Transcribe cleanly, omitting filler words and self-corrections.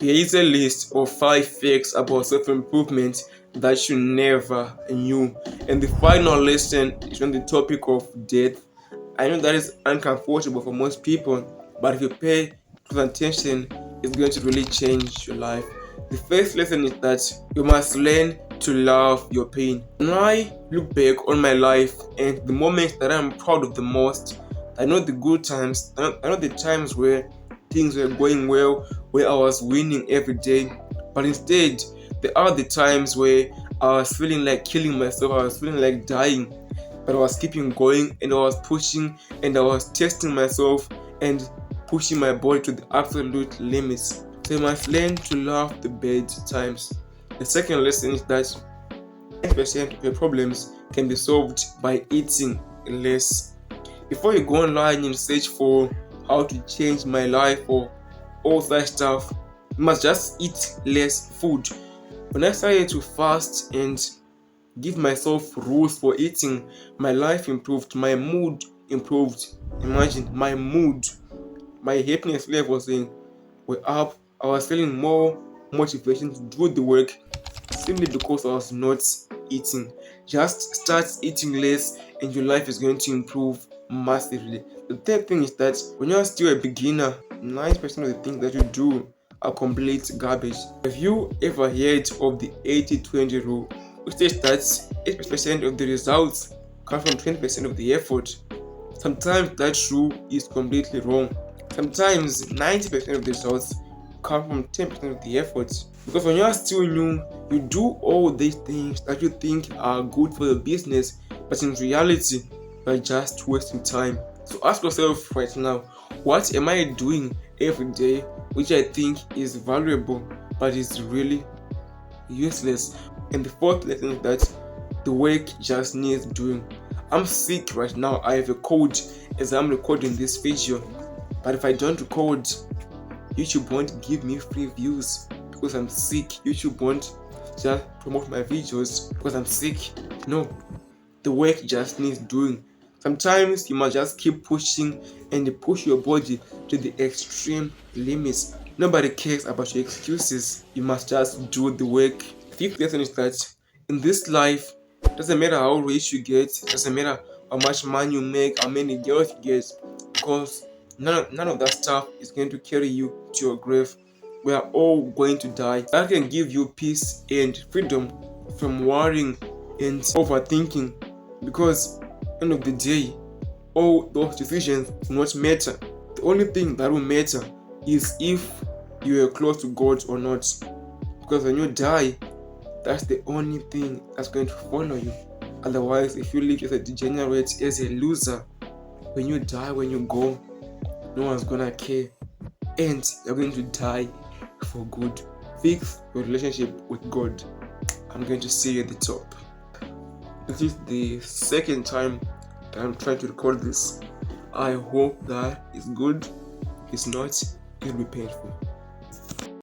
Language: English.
There is a list of 5 facts about self-improvement that you never knew. And the final lesson is on the topic of death. I know that is uncomfortable for most people, but if you pay close attention, it's going to really change your life. The first lesson is that you must learn to love your pain. When I look back on my life and the moments that I'm proud of the most, I know the good times, I know the times where things were going well, where I was winning every day, but instead, there are the times where I was feeling like killing myself, I was feeling like dying, but I was keeping going and I was pushing and I was testing myself and pushing my body to the absolute limits. So you must learn to love the bad times. The second lesson is that 90% of your problems can be solved by eating less. Before you go online and search for how to change my life or all that stuff, you must just eat less food. When I started to fast and give myself rules for eating, my life improved, my mood improved. Imagine my mood, my happiness levels were up. I was feeling more motivation to do the work simply because I was not eating. Just start eating less and your life is going to improve massively. The third thing is that when you're still a beginner, 90% of the things that you do are complete garbage. Have you ever heard of the 80-20 rule, which says that 80% of the results come from 20% of the effort? Sometimes that rule is completely wrong. Sometimes 90% of the results come from 10% of the effort. Because when you are still new, you do all these things that you think are good for your business, but in reality, you are just wasting time. So ask yourself right now, what am I doing every day which I think is valuable but is really useless? And the fourth lesson is that the work just needs doing. I'm sick right now. I have a cold as I'm recording this video, but if I don't record, YouTube won't give me free views because I'm sick. YouTube won't just promote my videos because I'm sick. No, the work just needs doing. Sometimes you must just keep pushing and push your body to the extreme limits. Nobody cares about your excuses. You must just do the work. Fifth lesson is that in this life, doesn't matter how rich you get, doesn't matter how much money you make, how many girls you get, because none of that stuff is going to carry you to your grave. We are all going to die. That can give you peace and freedom from worrying and overthinking, because end of the day, all those decisions do not matter. The only thing that will matter is if you are close to God or not. Because when you die, that's the only thing that's going to follow you. Otherwise, if you live as a degenerate, as a loser, when you die, when you go, no one's gonna care, and you're going to die for good. Fix your relationship with God. I'm going to see you at the top. This is the second time that I'm trying to record this. I hope that it's good. If it's not, it'll be painful.